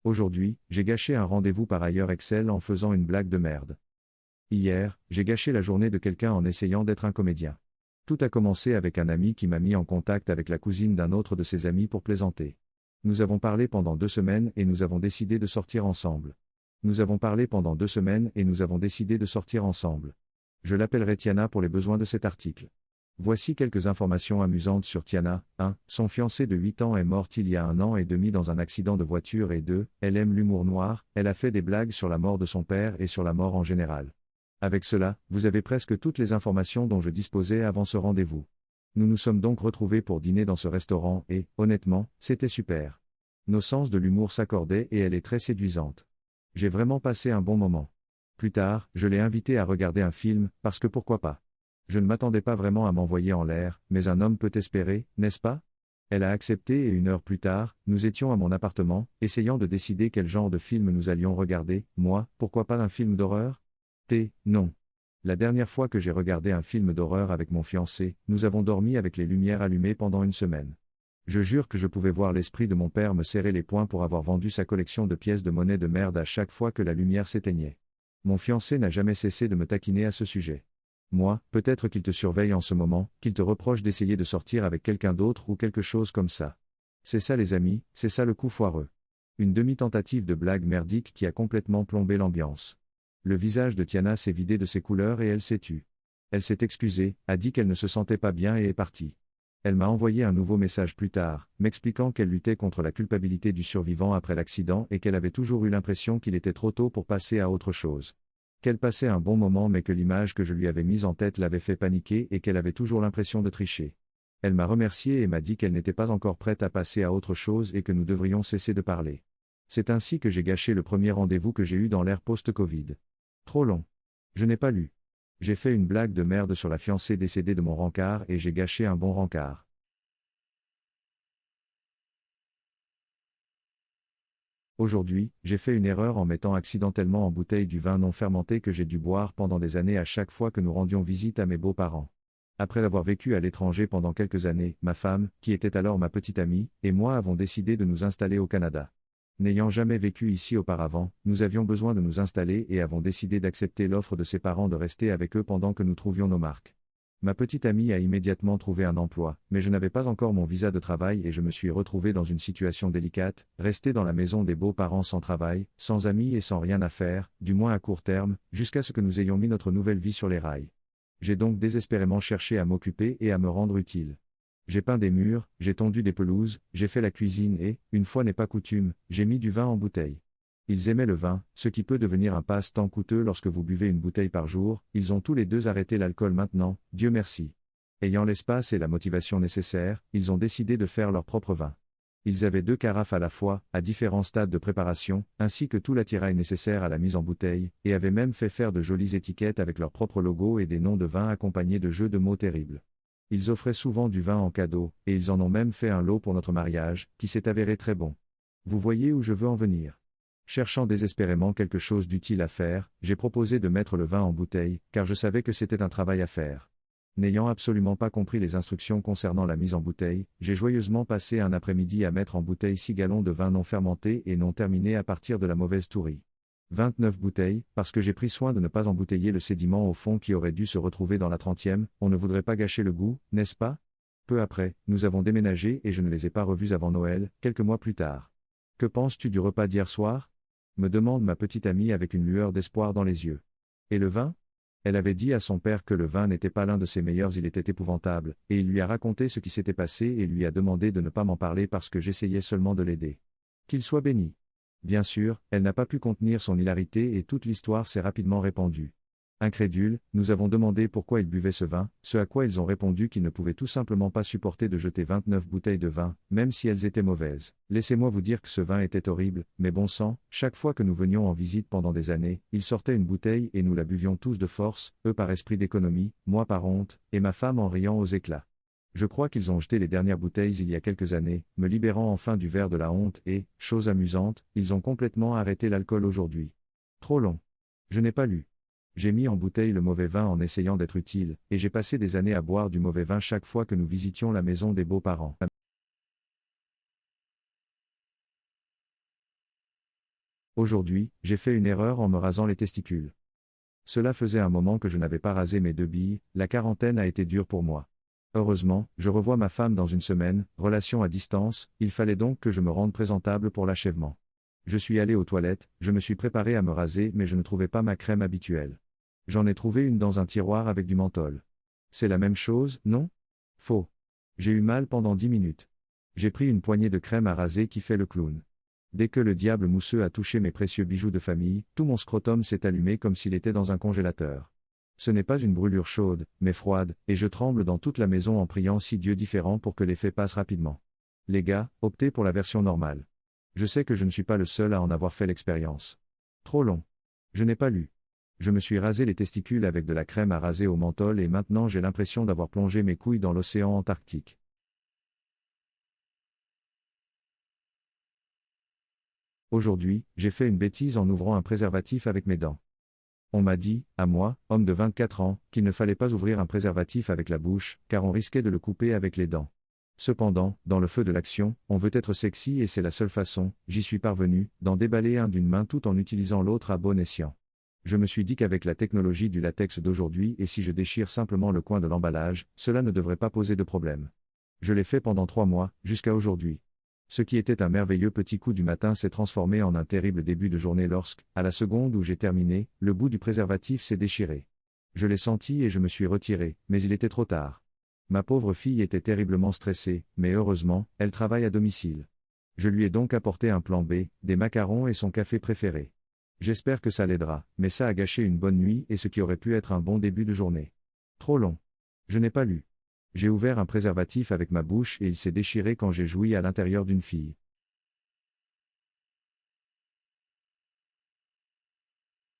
Aujourd'hui, j'ai gâché un rendez-vous par ailleurs Excel en faisant une blague de merde. Hier, j'ai gâché la journée de quelqu'un en essayant d'être un comédien. Tout a commencé avec un ami qui m'a mis en contact avec la cousine d'un autre de ses amis pour plaisanter. Nous avons parlé pendant 2 semaines et nous avons décidé de sortir ensemble. Nous avons parlé pendant 2 semaines et nous avons décidé de sortir ensemble. Je l'appellerai Tiana pour les besoins de cet article. Voici quelques informations amusantes sur Tiana. 1. Son fiancé de 8 ans est mort il y a 1 an et demi dans un accident de voiture et 2. Elle aime l'humour noir, elle a fait des blagues sur la mort de son père et sur la mort en général. Avec cela, vous avez presque toutes les informations dont je disposais avant ce rendez-vous. Nous nous sommes donc retrouvés pour dîner dans ce restaurant et, honnêtement, c'était super. Nos sens de l'humour s'accordaient et elle est très séduisante. J'ai vraiment passé un bon moment. Plus tard, je l'ai invitée à regarder un film, parce que pourquoi pas. Je ne m'attendais pas vraiment à m'envoyer en l'air, mais un homme peut espérer, n'est-ce pas? Elle a accepté et 1 heure plus tard, nous étions à mon appartement, essayant de décider quel genre de film nous allions regarder. Moi, pourquoi pas un film d'horreur? Non. La dernière fois que j'ai regardé un film d'horreur avec mon fiancé, nous avons dormi avec les lumières allumées pendant 1 semaine. Je jure que je pouvais voir l'esprit de mon père me serrer les poings pour avoir vendu sa collection de pièces de monnaie de merde à chaque fois que la lumière s'éteignait. Mon fiancé n'a jamais cessé de me taquiner à ce sujet. Moi, peut-être qu'il te surveille en ce moment, qu'il te reproche d'essayer de sortir avec quelqu'un d'autre ou quelque chose comme ça. C'est ça les amis, c'est ça le coup foireux. Une demi-tentative de blague merdique qui a complètement plombé l'ambiance. Le visage de Tiana s'est vidé de ses couleurs et elle s'est tue. Elle s'est excusée, a dit qu'elle ne se sentait pas bien et est partie. Elle m'a envoyé un nouveau message plus tard, m'expliquant qu'elle luttait contre la culpabilité du survivant après l'accident et qu'elle avait toujours eu l'impression qu'il était trop tôt pour passer à autre chose. Qu'elle passait un bon moment mais que l'image que je lui avais mise en tête l'avait fait paniquer et qu'elle avait toujours l'impression de tricher. Elle m'a remercié et m'a dit qu'elle n'était pas encore prête à passer à autre chose et que nous devrions cesser de parler. C'est ainsi que j'ai gâché le premier rendez-vous que j'ai eu dans l'ère post-Covid. Trop long. Je n'ai pas lu. J'ai fait une blague de merde sur la fiancée décédée de mon rencard et j'ai gâché un bon rencard. Aujourd'hui, j'ai fait une erreur en mettant accidentellement en bouteille du vin non fermenté que j'ai dû boire pendant des années à chaque fois que nous rendions visite à mes beaux-parents. Après avoir vécu à l'étranger pendant quelques années, ma femme, qui était alors ma petite amie, et moi avons décidé de nous installer au Canada. N'ayant jamais vécu ici auparavant, nous avions besoin de nous installer et avons décidé d'accepter l'offre de ses parents de rester avec eux pendant que nous trouvions nos marques. Ma petite amie a immédiatement trouvé un emploi, mais je n'avais pas encore mon visa de travail et je me suis retrouvé dans une situation délicate, rester dans la maison des beaux-parents sans travail, sans amis et sans rien à faire, du moins à court terme, jusqu'à ce que nous ayons mis notre nouvelle vie sur les rails. J'ai donc désespérément cherché à m'occuper et à me rendre utile. J'ai peint des murs, j'ai tondu des pelouses, j'ai fait la cuisine et, une fois n'est pas coutume, j'ai mis du vin en bouteille. Ils aimaient le vin, ce qui peut devenir un passe-temps coûteux lorsque vous buvez une bouteille par jour, ils ont tous les deux arrêté l'alcool maintenant, Dieu merci. Ayant l'espace et la motivation nécessaires, ils ont décidé de faire leur propre vin. Ils avaient 2 carafes à la fois, à différents stades de préparation, ainsi que tout l'attirail nécessaire à la mise en bouteille, et avaient même fait faire de jolies étiquettes avec leur propre logo et des noms de vin accompagnés de jeux de mots terribles. Ils offraient souvent du vin en cadeau, et ils en ont même fait un lot pour notre mariage, qui s'est avéré très bon. Vous voyez où je veux en venir. Cherchant désespérément quelque chose d'utile à faire, j'ai proposé de mettre le vin en bouteille, car je savais que c'était un travail à faire. N'ayant absolument pas compris les instructions concernant la mise en bouteille, j'ai joyeusement passé un après-midi à mettre en bouteille 6 gallons de vin non fermenté et non terminé à partir de la mauvaise tourie. 29 bouteilles, parce que j'ai pris soin de ne pas embouteiller le sédiment au fond qui aurait dû se retrouver dans la 30e, on ne voudrait pas gâcher le goût, n'est-ce pas? Peu après, nous avons déménagé et je ne les ai pas revus avant Noël, quelques mois plus tard. Que penses-tu du repas d'hier soir? Me demande ma petite amie avec une lueur d'espoir dans les yeux. Et le vin? Elle avait dit à son père que le vin n'était pas l'un de ses meilleurs, il était épouvantable, et il lui a raconté ce qui s'était passé et lui a demandé de ne pas m'en parler parce que j'essayais seulement de l'aider. Qu'il soit béni. Bien sûr, elle n'a pas pu contenir son hilarité et toute l'histoire s'est rapidement répandue. Incrédules, nous avons demandé pourquoi ils buvaient ce vin, ce à quoi ils ont répondu qu'ils ne pouvaient tout simplement pas supporter de jeter 29 bouteilles de vin, même si elles étaient mauvaises. Laissez-moi vous dire que ce vin était horrible, mais bon sang, chaque fois que nous venions en visite pendant des années, ils sortaient une bouteille et nous la buvions tous de force, eux par esprit d'économie, moi par honte, et ma femme en riant aux éclats. Je crois qu'ils ont jeté les dernières bouteilles il y a quelques années, me libérant enfin du verre de la honte et, chose amusante, ils ont complètement arrêté l'alcool aujourd'hui. Trop long. Je n'ai pas lu. J'ai mis en bouteille le mauvais vin en essayant d'être utile, et j'ai passé des années à boire du mauvais vin chaque fois que nous visitions la maison des beaux-parents. Aujourd'hui, j'ai fait une erreur en me rasant les testicules. Cela faisait un moment que je n'avais pas rasé mes 2 billes, la quarantaine a été dure pour moi. Heureusement, je revois ma femme dans une semaine, relation à distance, il fallait donc que je me rende présentable pour l'achèvement. Je suis allé aux toilettes, je me suis préparé à me raser mais je ne trouvais pas ma crème habituelle. J'en ai trouvé une dans un tiroir avec du menthol. C'est la même chose, non? Faux. J'ai eu mal pendant 10 minutes. J'ai pris une poignée de crème à raser qui fait le clown. Dès que le diable mousseux a touché mes précieux bijoux de famille, tout mon scrotum s'est allumé comme s'il était dans un congélateur. Ce n'est pas une brûlure chaude, mais froide, et je tremble dans toute la maison en priant 6 dieux différents pour que l'effet passe rapidement. Les gars, optez pour la version normale. Je sais que je ne suis pas le seul à en avoir fait l'expérience. Trop long. Je n'ai pas lu. Je me suis rasé les testicules avec de la crème à raser au menthol et maintenant j'ai l'impression d'avoir plongé mes couilles dans l'océan Antarctique. Aujourd'hui, j'ai fait une bêtise en ouvrant un préservatif avec mes dents. On m'a dit, à moi, homme de 24 ans, qu'il ne fallait pas ouvrir un préservatif avec la bouche, car on risquait de le couper avec les dents. Cependant, dans le feu de l'action, on veut être sexy et c'est la seule façon, j'y suis parvenu, d'en déballer un d'une main tout en utilisant l'autre à bon escient. Je me suis dit qu'avec la technologie du latex d'aujourd'hui et si je déchire simplement le coin de l'emballage, cela ne devrait pas poser de problème. Je l'ai fait pendant 3 mois, jusqu'à aujourd'hui. Ce qui était un merveilleux petit coup du matin s'est transformé en un terrible début de journée lorsque, à la seconde où j'ai terminé, le bout du préservatif s'est déchiré. Je l'ai senti et je me suis retiré, mais il était trop tard. Ma pauvre fille était terriblement stressée, mais heureusement, elle travaille à domicile. Je lui ai donc apporté un plan B, des macarons et son café préféré. J'espère que ça l'aidera, mais ça a gâché une bonne nuit et ce qui aurait pu être un bon début de journée. Trop long. Je n'ai pas lu. J'ai ouvert un préservatif avec ma bouche et il s'est déchiré quand j'ai joui à l'intérieur d'une fille.